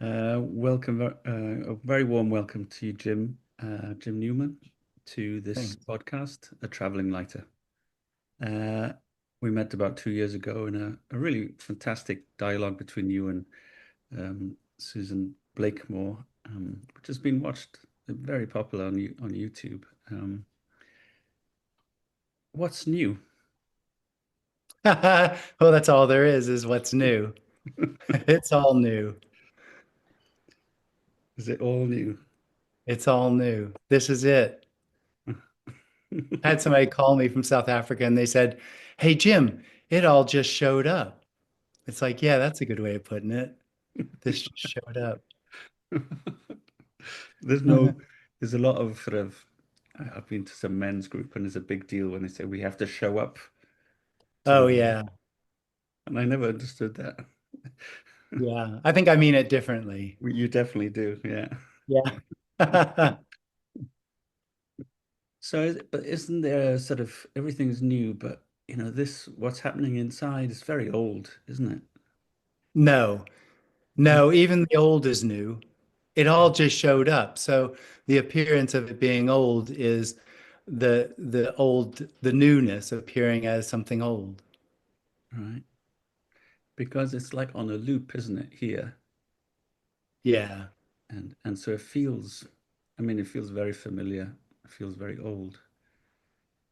A very warm welcome to you, Jim Newman, to this Thanks. podcast, A Traveling Lighter. Uh, we met about 2 years ago in a really fantastic dialogue between you and Susan Blakemore, which has been watched, very popular on YouTube. What's new? Well, that's all there is what's new. It's all new. Is it all new? It's all new. This is it. I had somebody call me from South Africa and they said, "Hey, Jim, it all just showed up." It's like, yeah, that's a good way of putting it. This just showed up. There's no, there's a lot of sort of, I've been to some men's group and there's a big deal when they say we have to show up to the Oh, world. yeah. And I never understood that. Yeah. I think I mean it differently. You definitely do, yeah. Yeah. So, but isn't there a sort of everything's new, but what's happening inside is very old, isn't it? No, No. no, even the old is new. It all just showed up. So the appearance of it being old is the newness appearing as something old. Right. Because it's like on a loop, isn't it, here? Yeah, And so it feels, I mean, it feels very familiar. It feels very old.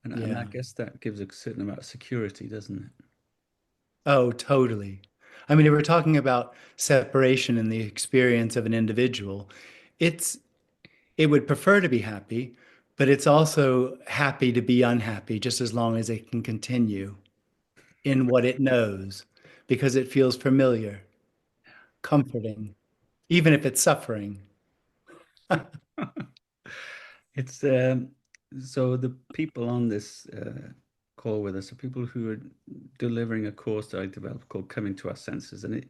And I yeah. guess that gives a certain amount of security, doesn't it? Oh, totally. I mean, if we're talking about separation in the experience of an individual, it's it would prefer to be happy, but it's also happy to be unhappy just as long as it can continue in what it knows because it feels familiar, comforting, even if it's suffering. It's so the people on this call with us are people who are delivering a course that I developed called Coming to Our Senses, and it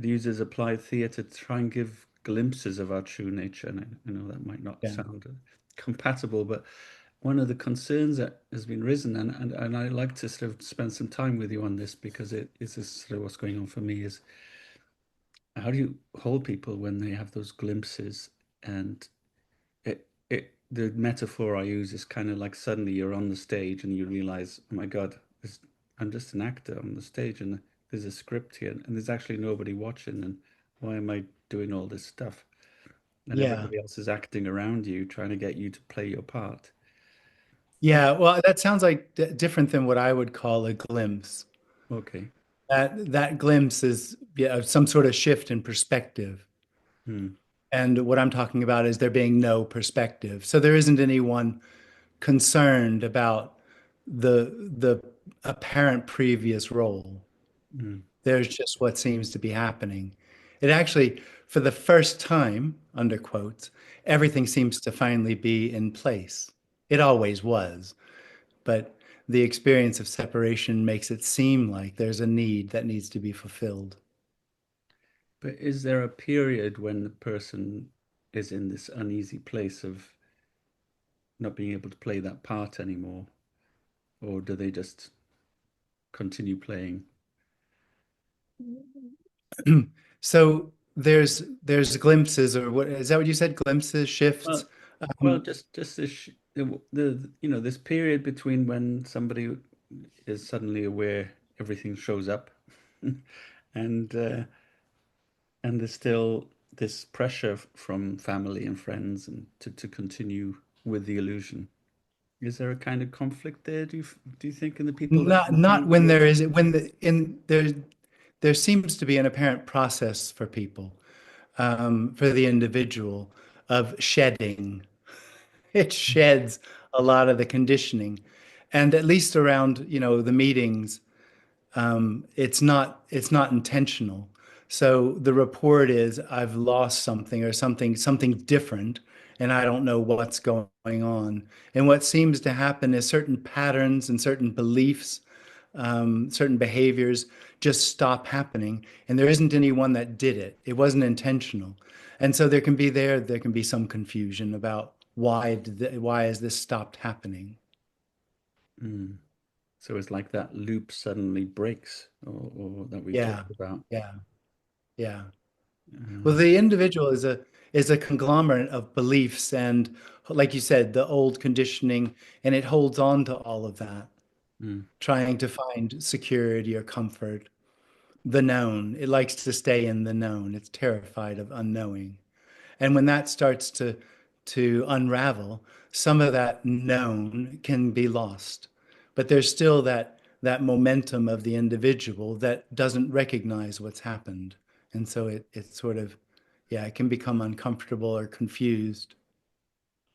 uses applied theatre to try and give glimpses of our true nature. And I know that might not Yeah. sound compatible, but one of the concerns that has been risen, and I like to sort of spend some time with you on this because it is sort of what's going on for me is how do you hold people when they have those glimpses and the metaphor I use is kind of like suddenly you're on the stage and you realize, oh my God, I'm just an actor on the stage and there's a script here and there's actually nobody watching and why am I doing all this stuff? And Yeah. everybody else is acting around you, trying to get you to play your part. Yeah. Well, that sounds like different than what I would call a glimpse. Okay. That glimpse is, yeah, some sort of shift in perspective. Hmm. And what I'm talking about is there being no perspective. So there isn't anyone concerned about the apparent previous role. Hmm. There's just what seems to be happening. It actually, for the first time, under quotes, everything seems to finally be in place. It always was, but the experience of separation makes it seem like there's a need that needs to be fulfilled. But is there a period when the person is in this uneasy place of not being able to play that part anymore? Or do they just continue playing? So there's glimpses, or what is that what you said? Glimpses, shifts. Well, well, Um, just this period between when somebody is suddenly aware everything shows up, and there's still this pressure from family and friends and to continue with the illusion. Is there a kind of conflict there? Do you think in the people that you not when work there with? is when the in there seems to be an apparent process for people, for the individual of shedding. It sheds a lot of the conditioning, and at least around, the meetings, it's not intentional. So the report is I've lost something or something different, and I don't know what's going on. And what seems to happen is certain patterns and certain beliefs, certain behaviors just stop happening, and there isn't anyone that did it. It wasn't intentional, and so there can be some confusion about why has this stopped happening. Mm. So it's like that loop suddenly breaks, or that we've Yeah, talked about. yeah, yeah. Well, Uh, the individual is a conglomerate of beliefs and, like you said, the old conditioning, and it holds on to all of that, mm, trying to find security or comfort. The known. It likes to stay in the known. It's terrified of unknowing. And when that starts to unravel, some of that known can be lost. But there's still that momentum of the individual that doesn't recognize what's happened. And so it sort of, yeah, it can become uncomfortable or confused.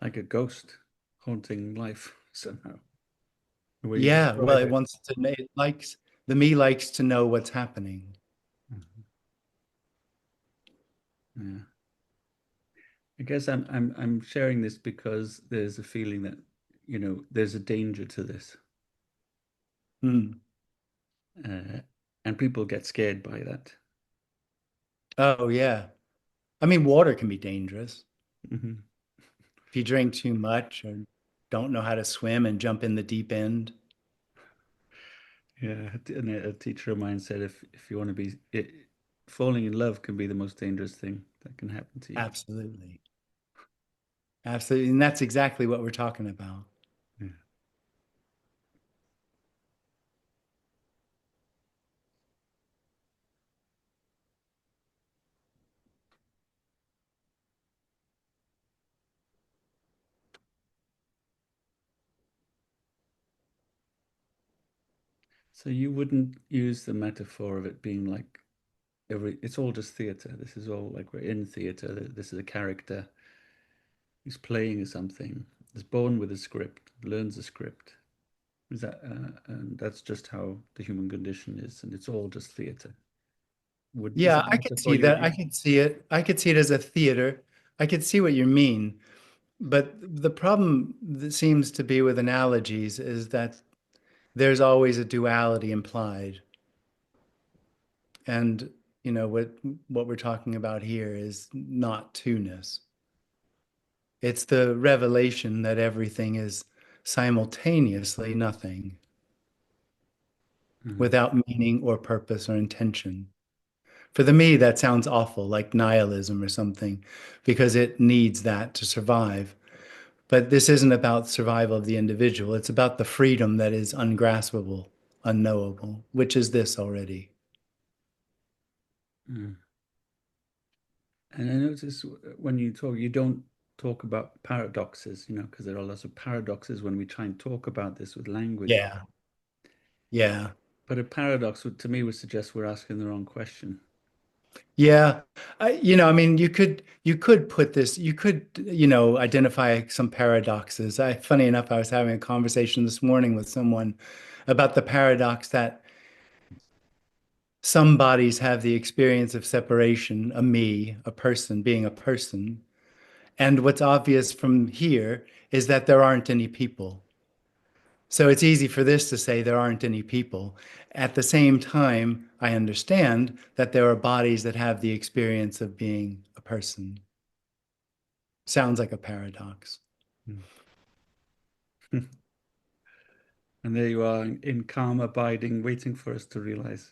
like a ghost haunting life somehow, the way you Yeah, well, describe it it. wants to, it likes, the me likes to know what's happening. Mhm. Yeah. I guess I'm sharing this because there's a feeling that, there's a danger to this. Hmm. Uh, and people get scared by that. Oh, yeah. I mean, water can be dangerous. Hmm. If you drink too much or don't know how to swim and jump in the deep end. Yeah, and a teacher of mine said if you want to falling in love can be the most dangerous thing that can happen to you. Absolutely. Absolutely. And that's exactly what we're talking about. Yeah. So you wouldn't use the metaphor of it being like it's all just theater. This is all like we're in theater. This is a character who's playing something, is born with a script, learns a script. Is that and that's just how the human condition is, and it's all just theater. Would Is Yeah, that a I could metaphor see you would that. I use? could see it. I could see it as a theater. I could see what you mean. But the problem that seems to be with analogies is that there's always a duality implied. And what we're talking about here is not two-ness. It's the revelation that everything is simultaneously nothing Mm, without meaning or purpose or intention. For the me, that sounds awful, like nihilism or something, because it needs that to survive. But this isn't about survival of the individual. It's about the freedom that is ungraspable, unknowable, which is this already. mm. And I notice when you talk, you don't talk about paradoxes, because there are lots of paradoxes when we try and talk about this with language. Yeah. Yeah. But a paradox to me would suggest we're asking the wrong question. Yeah. I mean, you could put this, you could, identify some paradoxes. Funny enough, I was having a conversation this morning with someone about the paradox that some bodies have the experience of separation, a me, a person being a person. And what's obvious from here is that there aren't any people. So it's easy for this to say there aren't any people. At the same time, I understand that there are bodies that have the experience of being a person. Sounds like a paradox. Mm. And there you are in calm abiding, waiting for us to realize.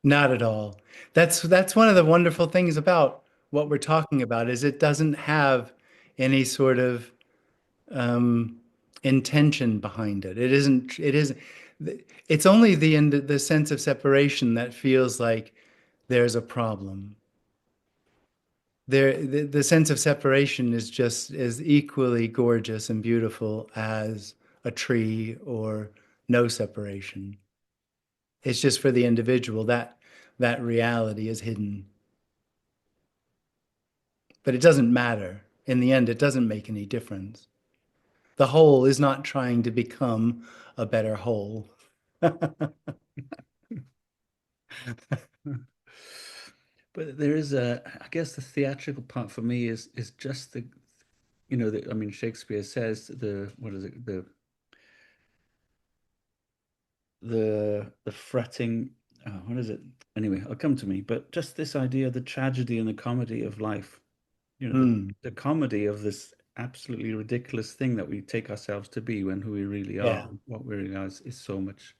Not at all. That's one of the wonderful things about what we're talking about is it doesn't have any sort of um, intention behind it. It isn't. It is. It's only the sense of separation that feels like there's a problem. The sense of separation is just as equally gorgeous and beautiful as a tree or no separation. It's just for the individual that that reality is hidden. But it doesn't matter. In the end, it doesn't make any difference. The whole is not trying to become a better whole. But there is I guess the theatrical part for me is just I mean, Shakespeare says what is it, the fretting, what is it? Anyway, it'll come to me. But just this idea of the tragedy and the comedy of life, Hmm. the comedy of this absolutely ridiculous thing that we take ourselves to be when who we really are, Yeah. what we realize is so much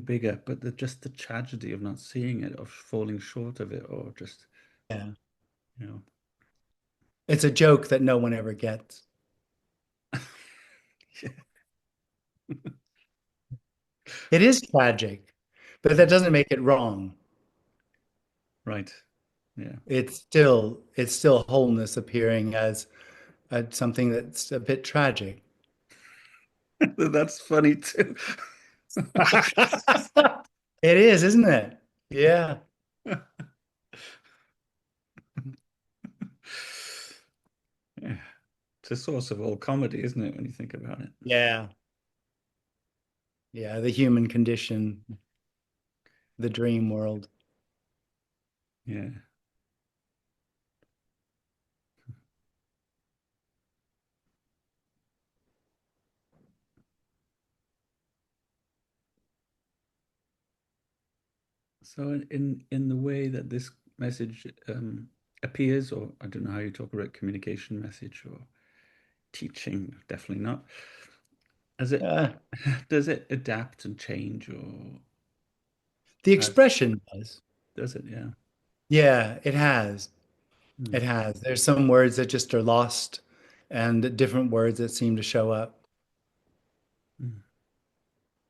bigger. But just the tragedy of not seeing it, of falling short of it, or just Yeah. you know. It's a joke that no one ever gets. Yeah, It is tragic, but that doesn't make it wrong. right. Yeah. It's still wholeness appearing as something that's a bit tragic. That's funny too. It is, isn't it? Yeah. Yeah. It's a source of all comedy, isn't it, when you think about it? Yeah. Yeah. The human condition, the dream world. Yeah. So in the way that this message appears, or I don't know how you talk about communication message or teaching, definitely not. As it Uh, does it adapt and change, or the has expression does. does it? Yeah. Yeah, it has. It Mm, has. There's some words that just are lost and different words that seem to show up. mm,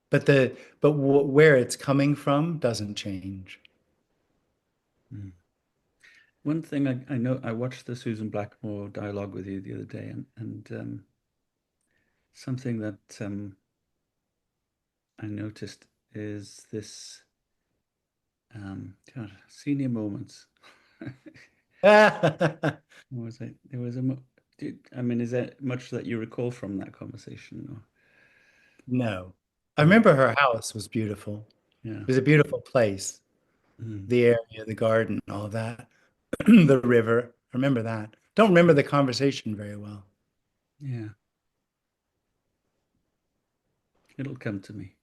But where it's coming from doesn't change. mm. One thing I know, I watched the Susan Blackmore dialogue with you the other day, and something that I noticed is this God, senior moments. What was it? There was a I mean, is there much that you recall from that conversation? Or No. I no? remember her house was beautiful. Yeah. It was a beautiful place. Mm, The area, the garden, all that. The river. I remember that. Don't remember the conversation very well. yeah. It'll come to me.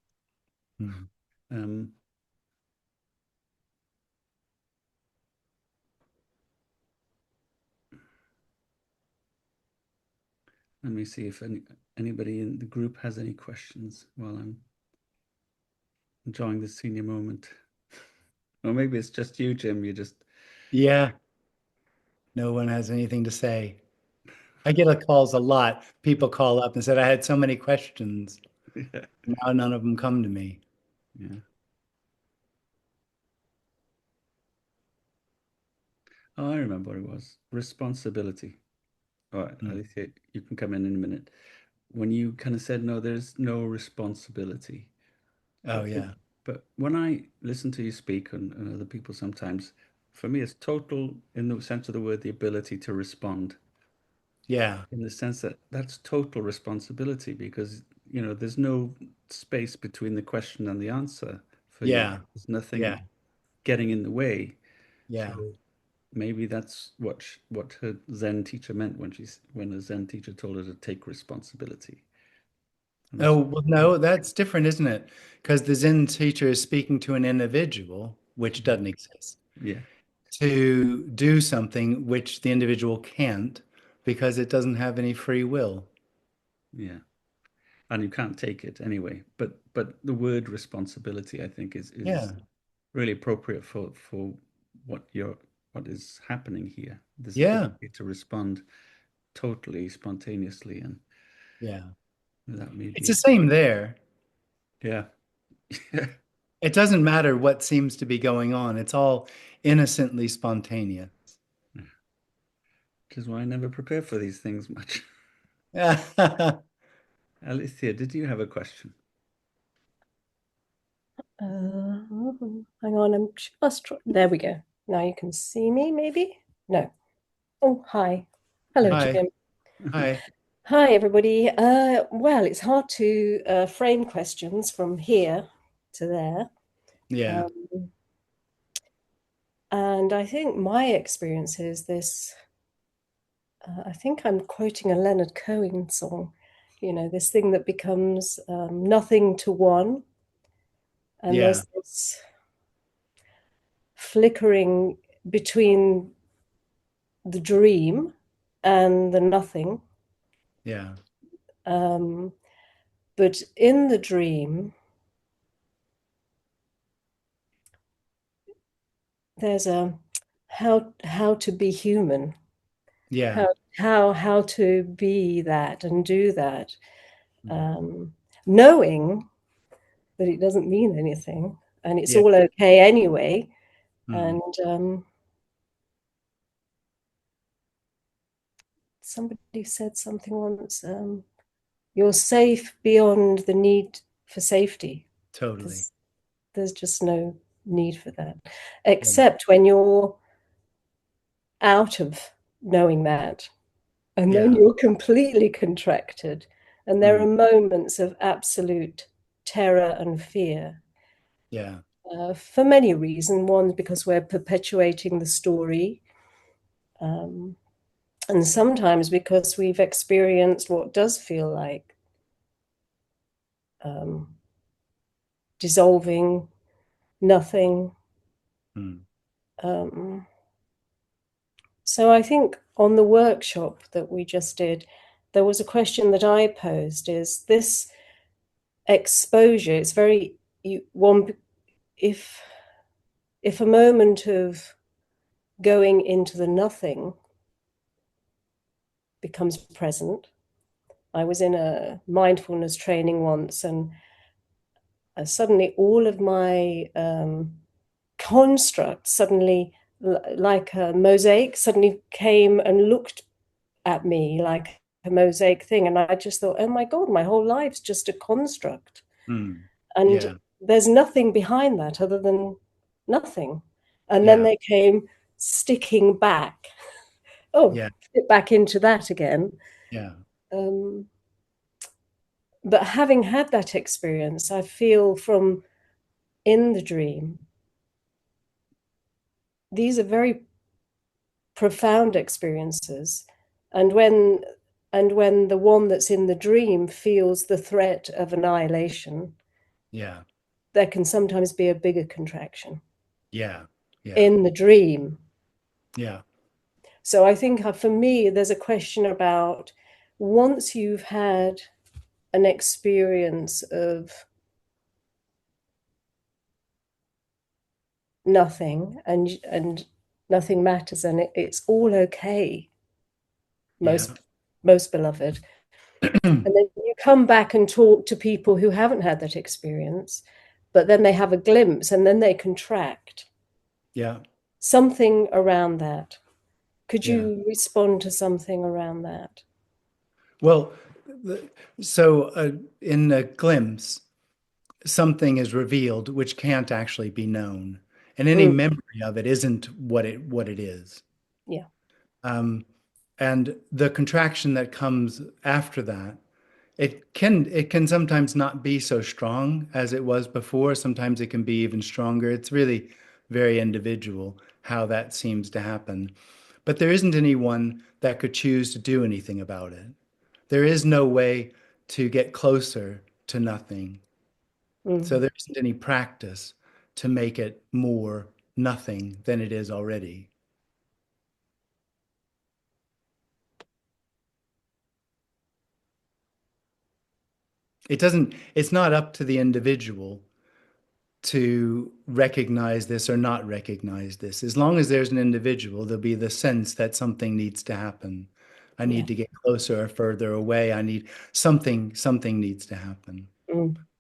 Hmm. Um, Let me see if anybody in the group has any questions while I'm enjoying this senior moment. Or maybe it's just you, Jim. You just Yeah, no one has anything to say. I get calls a lot. People call up and said, I had so many questions. yeah, Now none of them come to me. yeah. Oh, I remember what it was. Responsibility. All right, Hmm. Alicia, you can come in a minute. When you kind of said no, there's no responsibility. Oh, But yeah. but when I listen to you speak and other people sometimes, for me, it's total in the sense of the word, the ability to respond. Yeah. In the sense that that's total responsibility because there's no space between the question and the answer for you. Yeah. There's Yeah. nothing getting in the way. Yeah. So maybe that's what her Zen teacher meant when a Zen teacher told her to take responsibility. And Oh, that's well, no, that's different, isn't it? Because the Zen teacher is speaking to an individual, which doesn't exist, yeah, to do something which the individual can't because it doesn't have any free will. yeah. And you can't take it anyway. But the word responsibility, I think, is Yeah. really appropriate for what you're what is happening here. This Yeah. ability to respond totally spontaneously and Yeah. without It's the mediation. same there. Yeah. Yeah. It doesn't matter what seems to be going on. It's all innocently spontaneous. Which is why I never prepare for these things much. Alicia, did you have a question? Uh, Hang on, I'm just there we go. Now you can see me, maybe? No. Oh, hi. Hello, Hi. Hi. Jim. Hi. Hi, everybody. Well, it's hard to frame questions from here to there. Yeah. Um, and I think my experience is this, I think I'm quoting a Leonard Cohen song, this thing that becomes nothing to one. And Yeah. there's this flickering between the dream and the nothing. Yeah. Um, but in the dream, there's a, how to be human, Yeah. how to be that and do that, knowing that it doesn't mean anything and it's Yeah. all okay anyway. Mm. And somebody said something once, you're safe beyond the need for safety. Totally. There's just no need for that, Yeah. except when you're out of knowing that, and then Yeah. you're completely contracted, and there are moments of absolute terror and fear, Yeah. for many reasons. One, because we're perpetuating the story, and sometimes because we've experienced what does feel like dissolving, nothing. So I think on the workshop that we just did, there was a question that I posed: is this exposure? It's very one. If a moment of going into the nothing becomes present. I was in a mindfulness training once, and suddenly all of my constructs suddenly, like a mosaic, suddenly came and looked at me like a mosaic thing. And I just thought, oh my God, my whole life's just a construct. And Yeah. there's nothing behind that other than nothing. And then Yeah. they came sticking back. Oh, Yeah. fit back into that again. Yeah. But having had that experience, I feel from in the dream, these are very profound experiences. And when the one that's in the dream feels the threat of annihilation, Yeah. there can sometimes be a bigger contraction Yeah. Yeah. in the dream. Yeah. So I think for me, there's a question about, once you've had an experience of nothing, and nothing matters, and it's all okay, Yeah. most beloved, and then you come back and talk to people who haven't had that experience, but then they have a glimpse and then they contract. Yeah. Something around that. Could Yeah. you respond to something around that? Well, so in a glimpse, something is revealed which can't actually be known, and any memory of it isn't what it is. Yeah. And the contraction that comes after that, it can sometimes not be so strong as it was before. Sometimes it can be even stronger. It's really very individual how that seems to happen. But there isn't anyone that could choose to do anything about it. There is no way to get closer to nothing. So there isn't any practice to make it more nothing than it is already. It's not up to the individual to recognize this or not recognize this. As long as there's an individual, there'll be the sense that something needs to happen. I Yeah. need to get closer or further away. I need something needs to happen.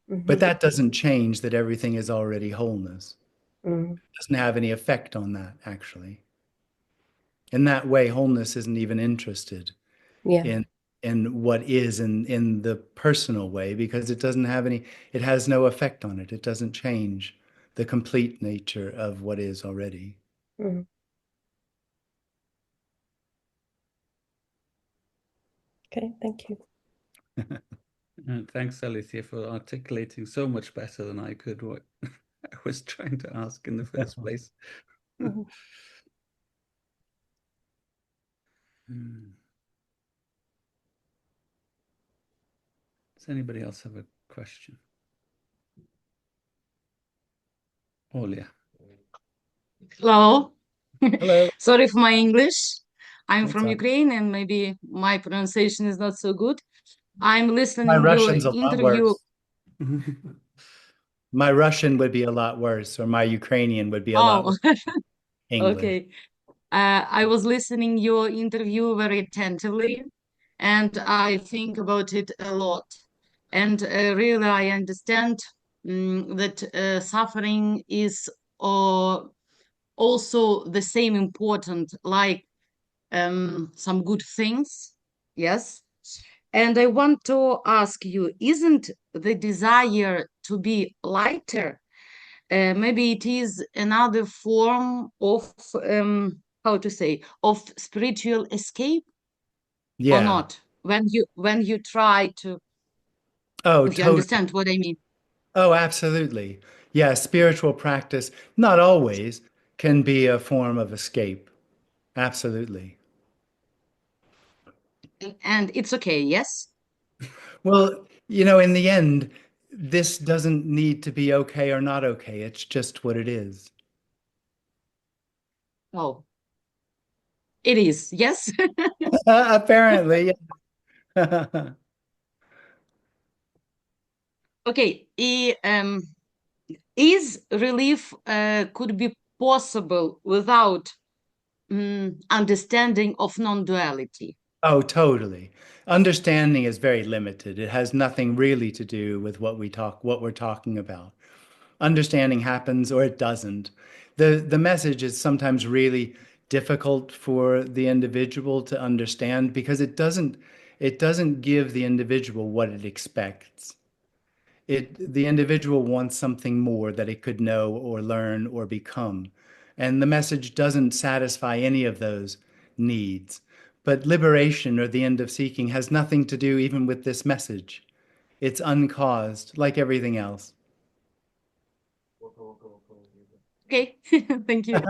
But that doesn't change that everything is already wholeness. It doesn't have any effect on that, actually. In that way, wholeness isn't even interested Yeah. in what is in the personal way, because it has no effect on it. It doesn't change the complete nature of what is already. Okay, thank you. Thanks, Alicia, for articulating so much better than I could what I was trying to ask in the first place. Does anybody else have a question? Olia. Hello. Hello. Sorry for my English. I'm That's from all. Ukraine and maybe my pronunciation is not so good. I'm My listening your Russian's a lot interview. worse. My Russian would be a lot worse, or my Ukrainian would be a lot Oh, worse than English. okay. I was listening your interview very attentively, and I think about it a lot. And really, I understand that suffering is also the same important like some good things. Yes. And I want to ask you, isn't the desire to be lighter, maybe it is another form of, how to say, of spiritual escape or Yeah. not? When you try to, Oh, if you totally. understand what I mean. Oh, absolutely. Yeah, spiritual practice, not always, can be a form of escape. Absolutely. And it's okay, yes? Well, in the end, this doesn't need to be okay or not okay. It's just what it is. Oh, it is, yes. Apparently. Okay. Is relief could be possible without understanding of non-duality? Oh, totally. Understanding is very limited. It has nothing really to do with what we're talking about. Understanding happens or it doesn't. The message is sometimes really difficult for the individual to understand because it doesn't give the individual what it expects. The individual wants something more that it could know or learn or become. And the message doesn't satisfy any of those needs. But liberation or the end of seeking has nothing to do even with this message. It's uncaused, like everything else. Okay, thank you.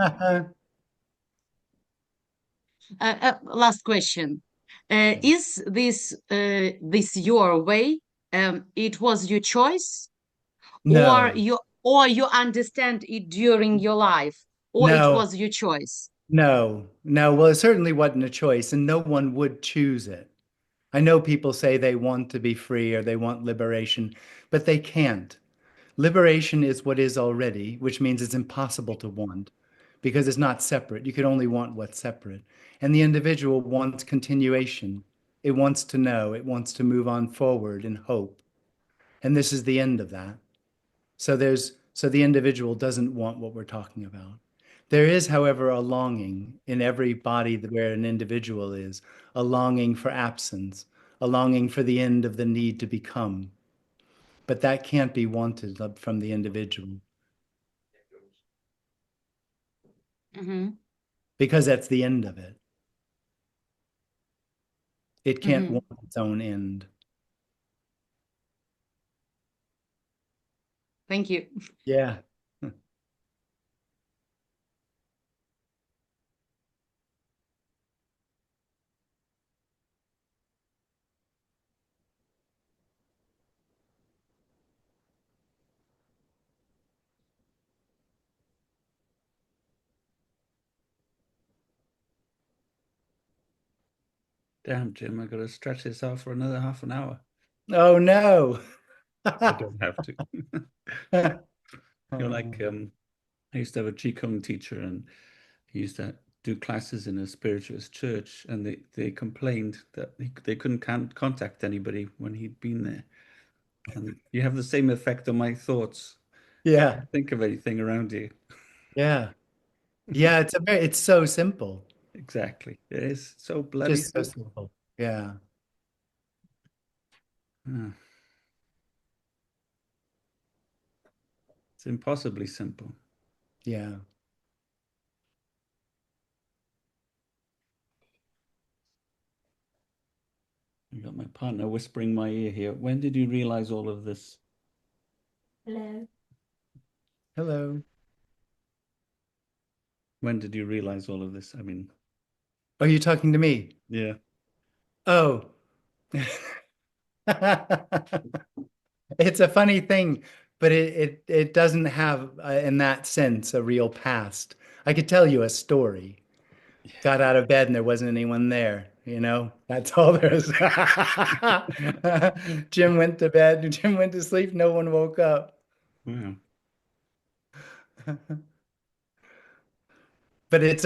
Last question. Is this your way? It was your choice, or No, you understand it during your life, or it no, was your choice? no, no. Well, it certainly wasn't a choice, and no one would choose it. I know people say they want to be free or they want liberation, but they can't. Liberation is what is already, which means it's impossible to want because it's not separate. You can only want what's separate. And the individual wants continuation. It wants to know, it wants to move on forward in hope. And this is the end of that. So the individual doesn't want what we're talking about. There is, however, a longing in every body where an individual is, a longing for absence, a longing for the end of the need to become. But that can't be wanted from the individual Mm-hmm. because that's the end of it. It can't Mm-hmm. want its own end. Thank you. Yeah. Damn, Jim, I got to stretch this out for another half an hour. Oh no. I don't have to. Like I used to have a Qigong teacher, and he used to do classes in a spiritualist church, and they complained that they couldn't contact anybody when he'd been there. And you have the same effect on my thoughts. Yeah. Think of anything around you. Yeah. Yeah, it's so simple. Exactly. It is so bloody Just so simple. simple. Yeah. Ah, it's impossibly simple. Yeah. I got my partner whispering in my ear here. When did you realize all of this? Hello. Hello. When did you realize all of this? I mean, Are you talking to me? yeah. Oh. It's a funny thing, but it doesn't have, in that sense, a real past. I could tell you a story. Got out of bed and there wasn't anyone there, That's all there is. Jim went to bed, Jim went to sleep, no one woke up. Wow. but it's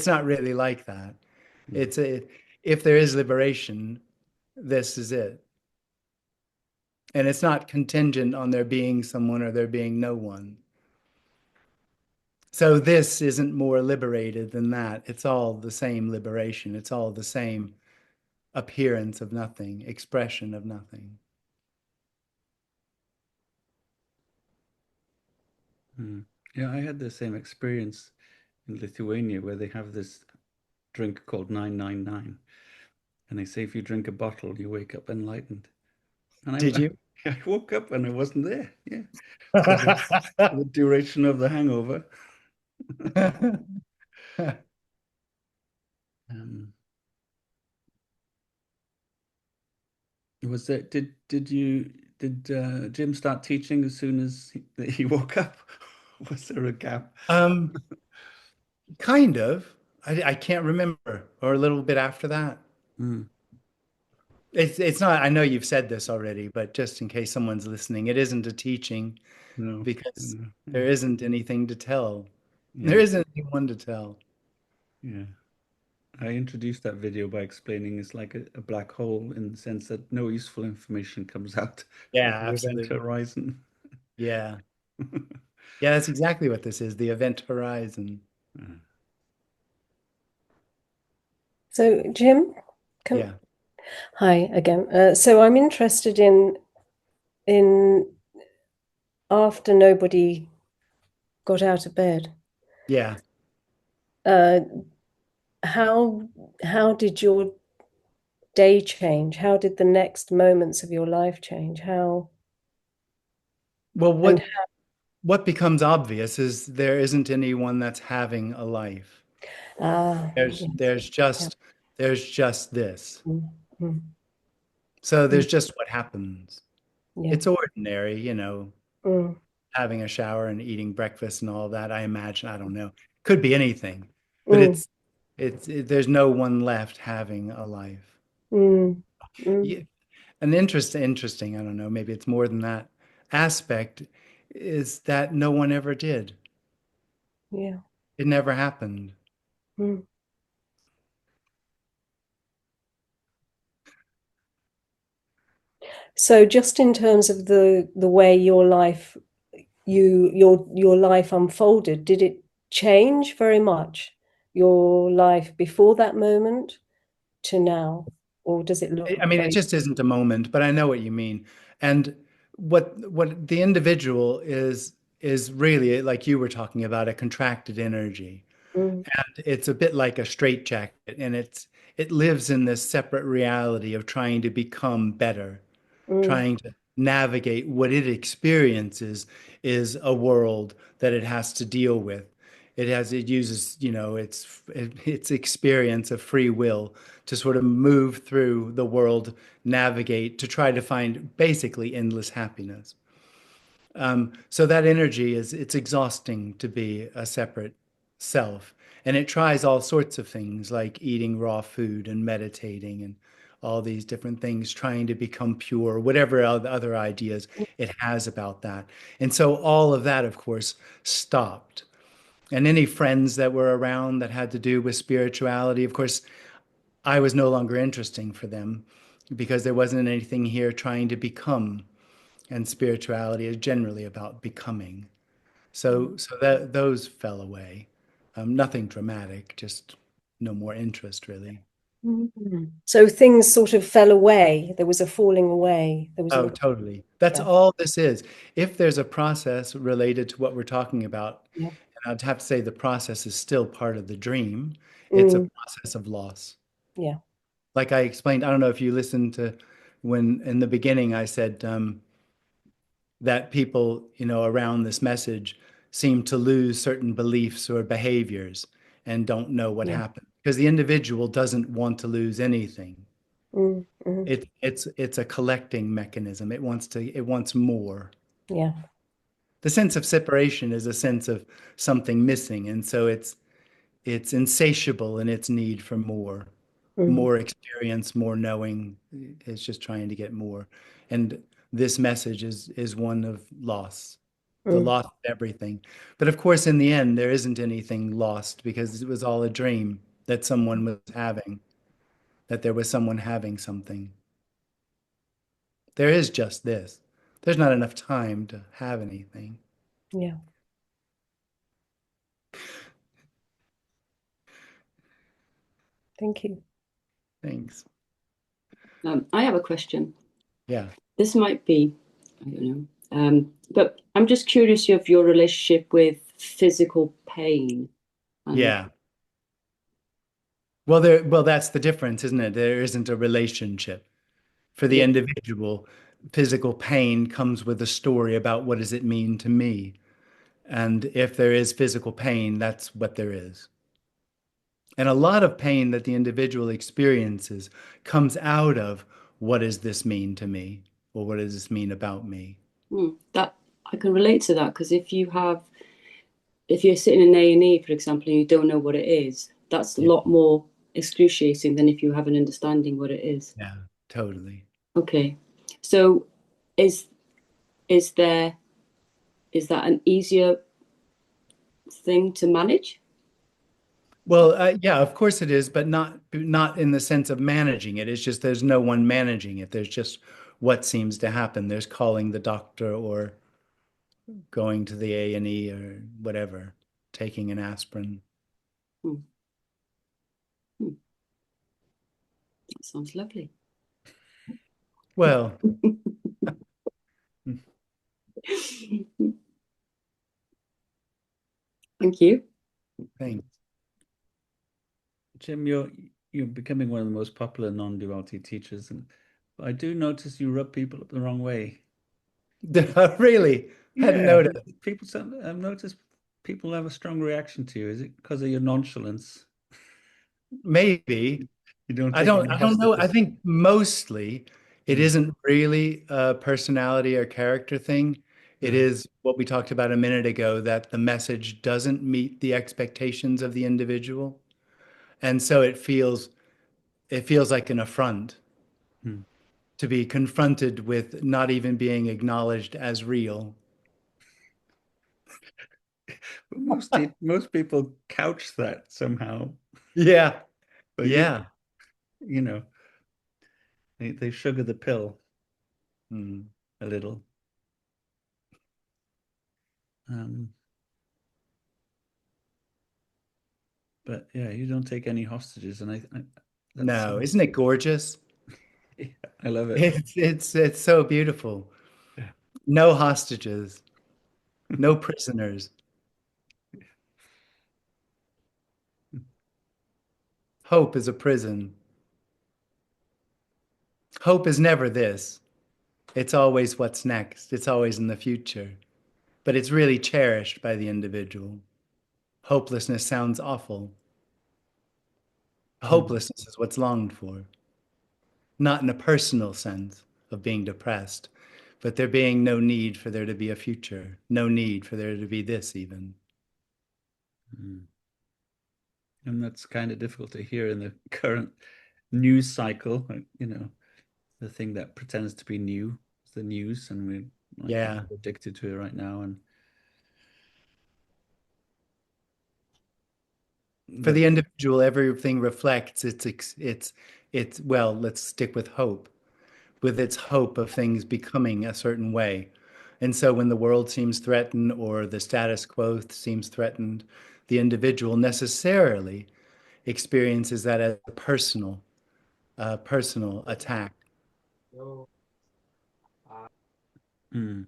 not really like that. Mm. It's a if there is liberation, this is it. And it's not contingent on there being someone or there being no one. So this isn't more liberated than that. It's all the same liberation. It's all the same appearance of nothing, expression of nothing. Mm. Yeah, I had the same experience in Lithuania where they have this drink called 999. And they say if you drink a bottle, you wake up enlightened. And Did you? I woke up and I wasn't there. Yeah. For the duration of the hangover. Um, was that did Jim start teaching as soon as he woke up? Was there a gap? Um, kind of. I can't remember, or a little bit after that. Mm, It's not, I know you've said this already, but just in case someone's listening, it isn't a teaching no, because no, yeah, there isn't anything to tell. There yeah, isn't anyone to tell. yeah. I introduced that video by explaining it's like a black hole in the sense that no useful information comes out Yeah, of the event absolutely. horizon. Yeah. Yeah, that's exactly what this is, the event horizon. So, Jim, can, Yeah. hi again. So I'm interested in after nobody got out of bed, Yeah. uh, how how did your day change? How did the next moments of your life change? How Well, and what becomes obvious is there isn't anyone that's having a life. There's yes, there's yeah, just there's just this. mm, mm, So mm, there's just what happens. yeah, It's ordinary, mm, having a shower and eating breakfast and all of that. I imagine, I don't know. Could be anything, but mm, there's no one left having a life. mm, Yeah, mm, an interesting, I don't know, maybe it's more than that aspect is that no one ever did. yeah. It never happened. Mm. So just in terms of the way your life unfolded, did it change very much? Your life before that moment to now, or does it look I mean, it very just isn't a moment, but I know what you mean. And what the individual is really like you were talking about a contracted energy. mm, And it's a bit like a straitjacket, and it lives in this separate reality of trying to become better, mm, trying to navigate what it experiences is a world that it has to deal with. It uses, its experience of free will to sort of move through the world, navigate to try to find basically endless happiness. So that energy it's exhausting to be a separate self. And it tries all sorts of things like eating raw food and meditating and all these different things, trying to become pure, whatever other ideas it has about that. And so all of that, of course, stopped. And any friends that were around that had to do with spirituality, of course, I was no longer interesting for them because there wasn't anything here trying to become. And spirituality is generally about becoming. So that those fell away. Nothing dramatic, just no more interest really. mm. So things sort of fell away. There was a falling away. There was Oh, a totally. That's yeah, all this is. If there's a process related to what we're talking about, yeah, and I'd have to say the process is still part of the dream, it's a mm, process of loss. yeah, Like I explained, I don't know if you listened to when in the beginning I said that people, around this message seem to lose certain beliefs or behaviors and don't know what yeah, happened because the individual doesn't want to lose anything. mm, mm, It's a collecting mechanism. It wants more. yeah, The sense of separation is a sense of something missing, and so it's insatiable in its need for mm, more experience, more knowing. It's just trying to get more. And this message is one of loss. the Mm. loss of everything. But of course, in the end, there isn't anything lost because it was all a dream that someone was having, that there was someone having something. There is just this. There's not enough time to have anything. Yeah. Thank you. Thanks. I have a question. Yeah. This might be, I don't know, but I'm just curious of your relationship with physical pain. Yeah. Well, that's the difference, isn't it? There isn't a relationship. For the Yeah. individual, physical pain comes with a story about what does it mean to me. And if there is physical pain, that's what there is. And a lot of pain that the individual experiences comes out of what does this mean to me? Or what does this mean about me? That I can relate to that because if you're sitting in A&E, for example, and you don't know what it is, that's a Yeah. lot more excruciating than if you have an understanding what it is. Yeah, totally. Okay. So is is there is that an easier thing to manage? Well, yeah, of course it is, but not in the sense of managing it. It's just there's no one managing it. There's just what seems to happen. There's calling the doctor or going to the A&E or whatever, taking an aspirin. Hmm. Hmm. That sounds lovely. Well, Thank you. thanks. Jim, you're becoming one of the most popular non-duality teachers, and I do notice you rub people up the wrong way. Really? Hadn't Yeah, noticed. I've noticed people have a strong reaction to you. Is it because of your nonchalance? Maybe. You don't I take don't any I don't know. I hostages. think mostly it Mm. isn't really a personality or character thing. It Uh, is what we talked about a minute ago, that the message doesn't meet the expectations of the individual. And so it feels like an affront mm. to be confronted with not even being acknowledged as real. But most people couch that somehow. Yeah. But Yeah. you know, they sugar the pill Mm. a little. Um, but yeah, you don't take any hostages, and that's No, isn't it gorgeous? yeah, I love it. It's so beautiful. Yeah. No hostages, no prisoners. Hope is a prison. Hope is never this. It's always what's next. It's always in the future. But it's really cherished by the individual. Hopelessness sounds awful. Mm. Hopelessness is what's longed for, not in a personal sense of being depressed, but there being no need for there to be a future, no need for there to be this even. Mm. And that's kind of difficult to hear in the current news cycle. The thing that pretends to be new is the news, and we're like kind Yeah. of addicted to it right now. And For but the individual, everything reflects it's well, let's stick with hope, with its hope of things becoming a certain way. And so when the world seems threatened or the status quo seems threatened, the individual necessarily experiences that as a personal attack. mm,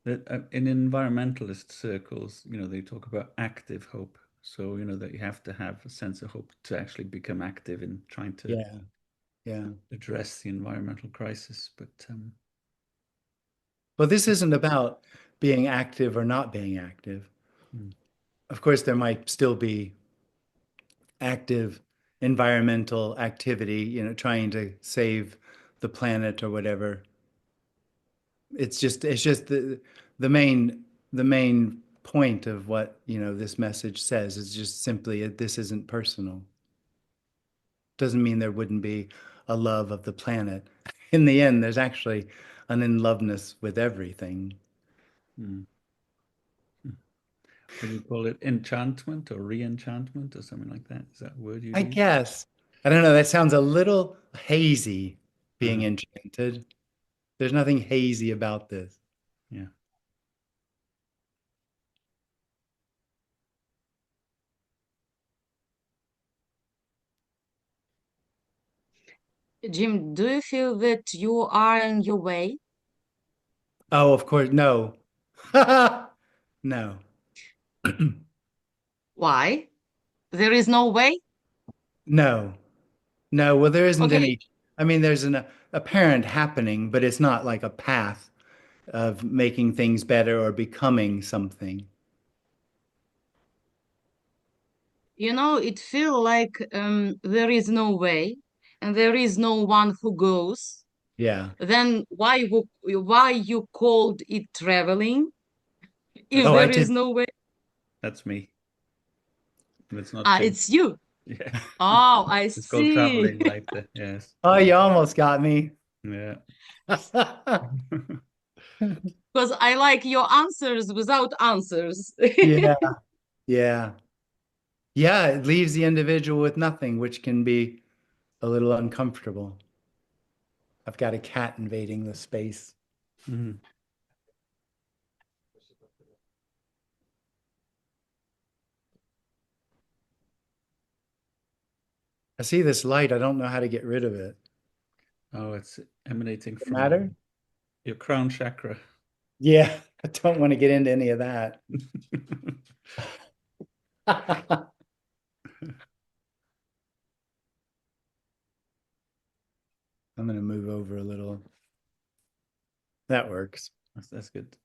in environmentalist circles, they talk about active hope. So, that you have to have a sense of hope to actually become active in trying to Yeah, yeah. address the environmental crisis. But Well, this isn't about being active or not being active. mm, Of course, there might still be active environmental activity, trying to save the planet or whatever. It's just the main point of what, this message says is just simply this isn't personal. Doesn't mean there wouldn't be a love of the planet. In the end, there's actually an in loveness with everything. Mm. Would you call it enchantment or re-enchantment or something like that? Is that a word you'd I use? guess. I don't know. That sounds a little hazy, being Uh-huh. enchanted. There's nothing hazy about this. Yeah. Jim, do you feel that you are in your way? Oh, of course. No. No. Why? There is no way? No. No. Well, there isn't Okay, any. I mean, there's an apparent happening, but it's not like a path of making things better or becoming something. it feels like there is no way and there is no one who goes. Yeah. Then why you called it traveling if Oh, I there is did. no way? That's me. It's not Ah, Jim. it's you. Yeah. Oh, I It's called see. traveling later. Yes. Oh, you almost got me. Yeah. Because I like your answers without answers. Yeah. Yeah. Yeah. It leaves the individual with nothing, which can be a little uncomfortable. I've got a cat invading the space. Mhm. I see this light. I don't know how to get rid of it. Oh, it's emanating Does it from matter? your crown chakra. Yeah. I don't want to get into any of that. I'm going to move over a little. That works. That's good.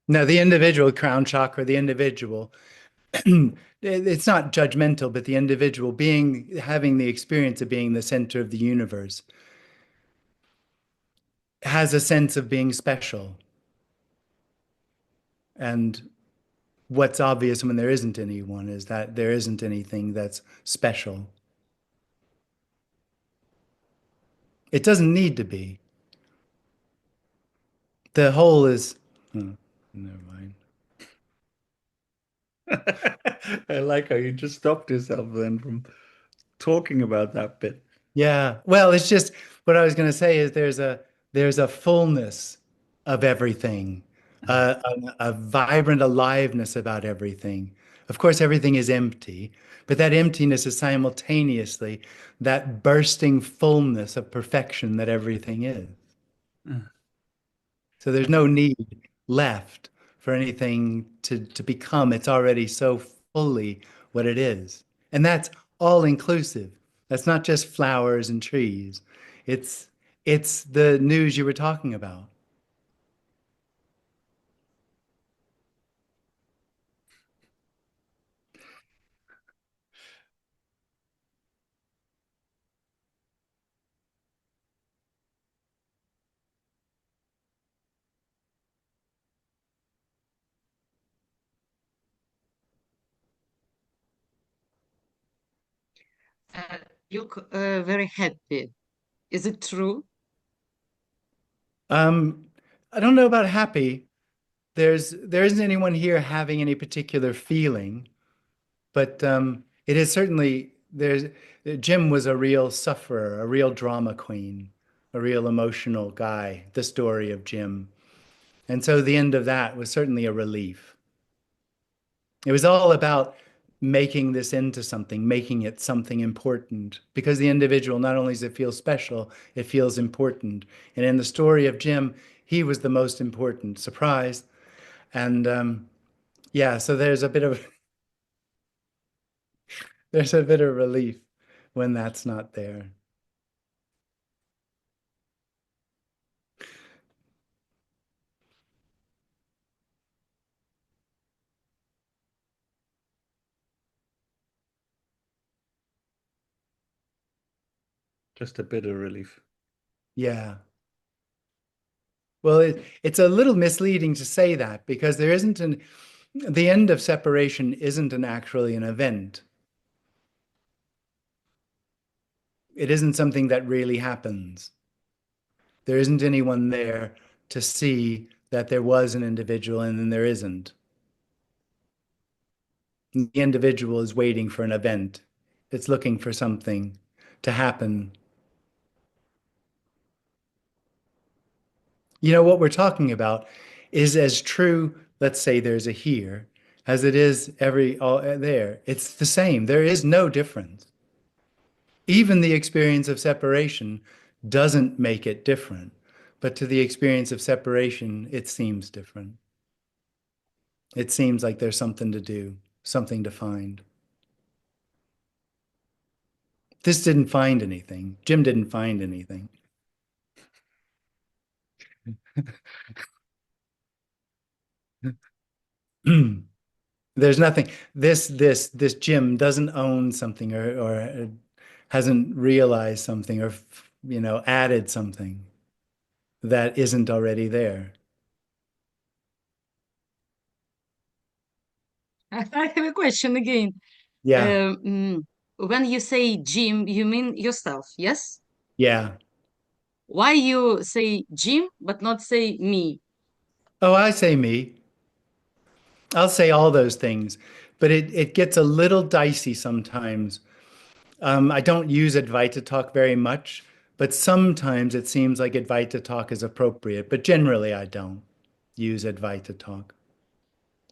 No, the individual crown chakra, the individual, it's not judgmental, but the individual being having the experience of being the center of the universe has a sense of being special. And what's obvious when there isn't anyone is that there isn't anything that's special. It doesn't need to be. The whole is, never mind. I like how you just stopped yourself then from talking about that bit. Yeah. Well, it's just what I was going to say is there's a fullness of everything, a vibrant aliveness about everything. Of course, everything is empty, but that emptiness is simultaneously that bursting fullness of perfection that everything is. Uh, So there's no need left for anything to become. It's already so fully what it is. And that's all inclusive. That's not just flowers and trees. It's it's the news you were talking about. Uh, you look very happy. Is it true? Um, I don't know about happy. There isn't anyone here having any particular feeling, but it is certainly there's Jim was a real sufferer, a real drama queen, a real emotional guy, the story of Jim. And so the end of that was certainly a relief. It was all about making this into something, making it something important, because the individual not only does it feel special, it feels important. And in the story of Jim, he was the most important. Surprise. And yeah, so there's a bit of relief when that's not there. just a bit of relief. Yeah. Well, it's a little misleading to say that because the end of separation isn't actually an event. It isn't something that really happens. There isn't anyone there to see that there was an individual and then there isn't. The individual is waiting for an event. It's looking for something to happen. You know, what we're talking about is as true, let's say there's a here, as it is every all there. It's the same. There is no difference. Even the experience of separation doesn't make it different, but to the experience of separation, it seems different. It seems like there's something to do, something to find. This didn't find anything. Jim didn't find anything. There's nothing. This Jim doesn't own something or hasn't realized something or added something that isn't already there. I have a question again. Yeah, When you say Jim, you mean yourself, yes? yeah. Why you say Jim but not say me? Oh, I say me. I'll say all those things, but it gets a little dicey sometimes. I don't use Advaita talk very much, but sometimes it seems like Advaita talk is appropriate, but generally I don't use Advaita talk.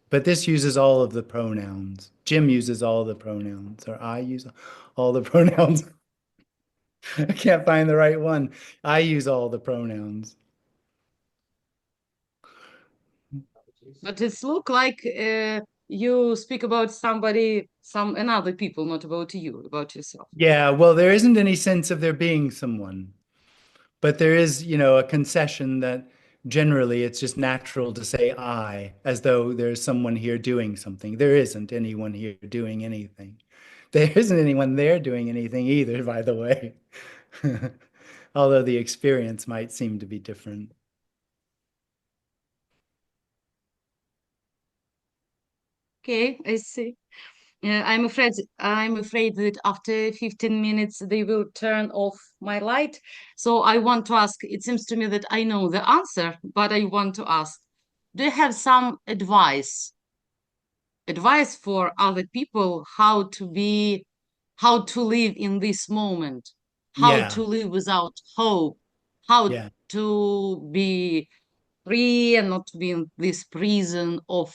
But this uses all of the pronouns. Jim uses all the pronouns, or I use all the pronouns. I can't find the right one. I use all the pronouns. But it's look like you speak about somebody, some another people, not about you, about yourself. Yeah, well, there isn't any sense of there being someone, but there is, a concession that generally it's just natural to say I, as though there's someone here doing something. There isn't anyone here doing anything. There isn't anyone there doing anything either, by the way. Although the experience might seem to be different. Okay, I see. I'm afraid that after 15 minutes they will turn off my light. So I want to ask, it seems to me that I know the answer, but I want to ask, do you have some advice for other people how to live in this moment, how Yeah, to live without hope, how yeah, to be free and not to be in this prison of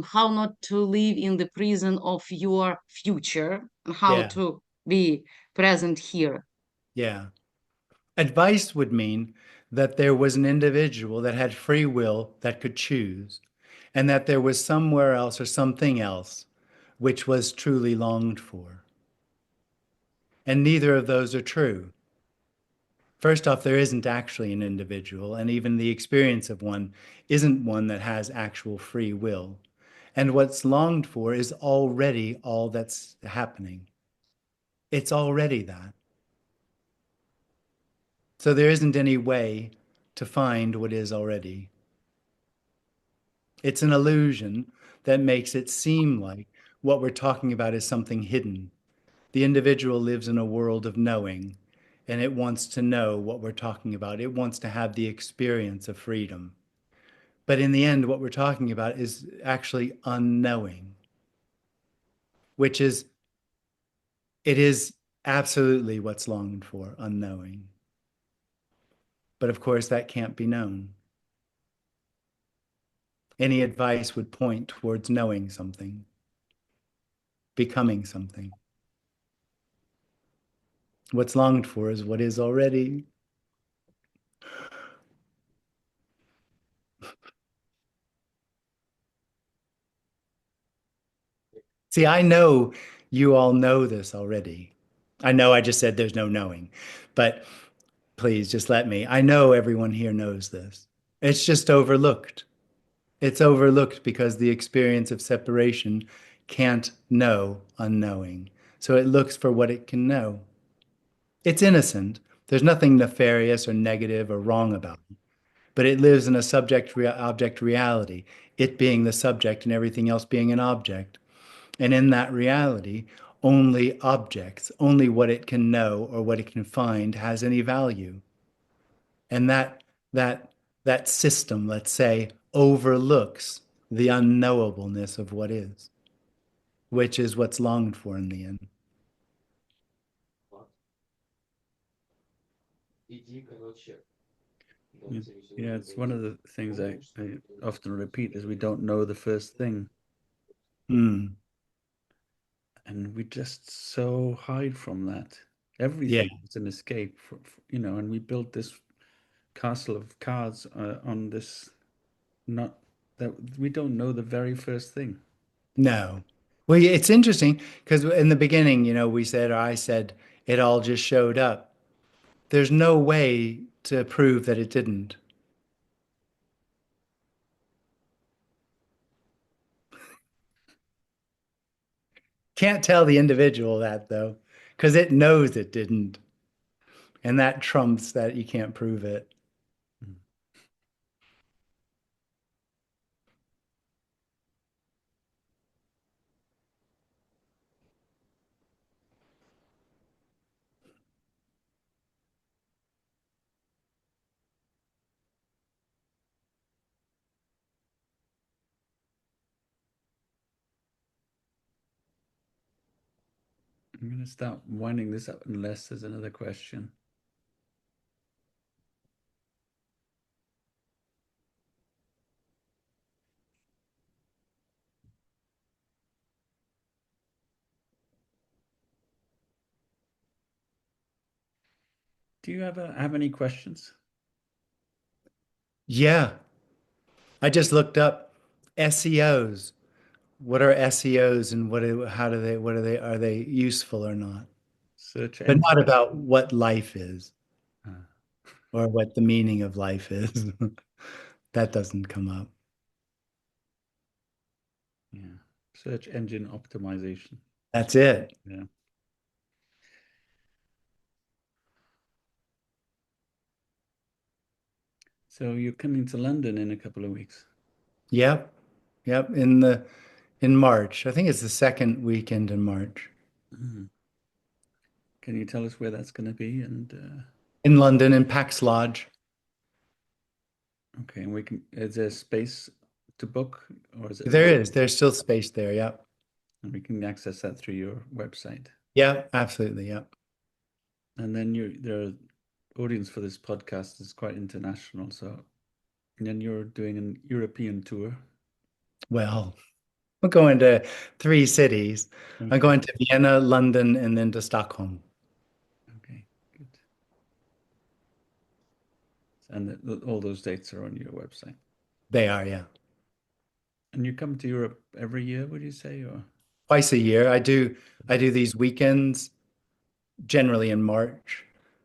how not to live in the prison of your future and how yeah, to be present here. yeah. Advice would mean that there was an individual that had free will that could choose, and that there was somewhere else or something else which was truly longed for. And neither of those are true. First off, there isn't actually an individual, and even the experience of one isn't one that has actual free will. And what's longed for is already all that's happening. It's already that. So there isn't any way to find what is already. It's an illusion that makes it seem like what we're talking about is something hidden. The individual lives in a world of knowing, and it wants to know what we're talking about. It wants to have the experience of freedom. But in the end, what we're talking about is actually unknowing, which is, it is absolutely what's longed for, unknowing. But of course, that can't be known. Any advice would point towards knowing something, becoming something. What's longed for is what is already. See, I know you all know this already. I know I just said there's no knowing, but please just let me. I know everyone here knows this. It's just overlooked. It's overlooked because the experience of separation can't know unknowing. So it looks for what it can know. It's innocent. There's nothing nefarious or negative or wrong about it. But it lives in a subject object reality, it being the subject and everything else being an object. And in that reality, only what it can know or what it can find has any value. And that system, let's say, overlooks the unknowableness of what is, which is what's longed for in the end. Yeah, it's one of the things I often repeat is we don't know the first thing. Mm. And we just so hide from that. Yeah. Everything is an escape, and we built this castle of cards on this, not that we don't know the very first thing. No. Well, it's interesting because in the beginning, we said, or I said, it all just showed up. There's no way to prove that it didn't. Can't tell the individual that though, because it knows it didn't. And that trumps that you can't prove it. Mm. I'm going to start winding this up unless there's another question. Do you ever have any questions? Yeah. I just looked up SEOs. What are SEOs and are they useful or not? Search But engine. not about what life is Ah, or what the meaning of life is. That doesn't come up. yeah. Search engine optimization. That's it. Yeah. So you're coming to London in a couple of weeks. Yep. Yep. In March. I think it's the second weekend in March. Mm. Can you tell us where that's going to be? And In London, in Pax Lodge. okay, and is there space to book, or is it There's still space there. Yep. and we can access that through your website? Yeah, absolutely. Yep. And then the audience for this podcast is quite international, so and then you're doing an European tour. Well, we're going to 3 cities. I'm Okay. going to Vienna, London, and then to Stockholm. Okay, good. And all those dates are on your website. They are, yeah. And you come to Europe every year, would you say, or? Twice a year. I do these weekends, generally in March,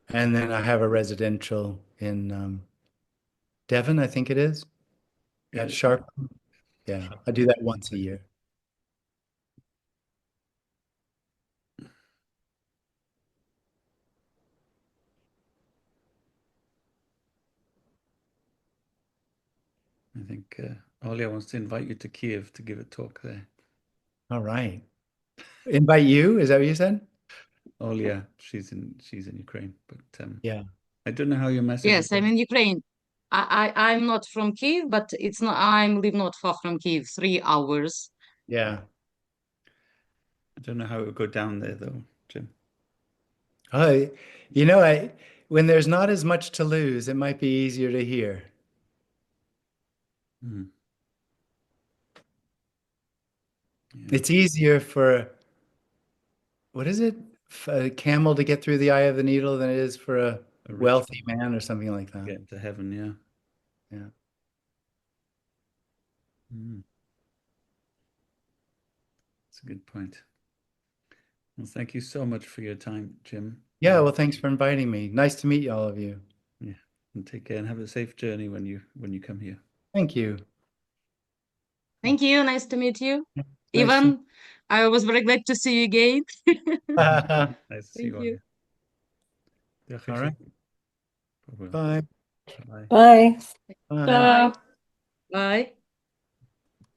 and then I have a residential in Devon, I think it is, Yeah, at Sharp. Yeah, I do that once a year. I think Olia wants to invite you to Kiev to give a talk there. All right. Invite you? Is that what you said? Olia, she's in Ukraine, but Yeah. I don't know how your message Yes, I'm is. in Ukraine. I'm not from Kiev, but it's not. I live not far from Kiev, 3 hours. Yeah. I don't know how it would go down there though, Jim. Oh, you know, when there's not as much to lose, it might be easier to hear. Mm. Yeah. It's easier for, what is it? A camel to get through the eye of the needle than it is for a A rich wealthy man or something like that. get to heaven, yeah. Yeah. Mm. That's a good point. Well, thank you so much for your time, Jim. Yeah, well, thanks for inviting me. Nice to meet all of you. Yeah, and take care and have a safe journey when you come here. Thank you. Thank you. Nice to meet you. Nice to Ivan, I was very glad to see you again. Nice to see Thank you all. you. Dag, All right. Bye. Bye. Bye. Bye. Bye. Bye. Bye.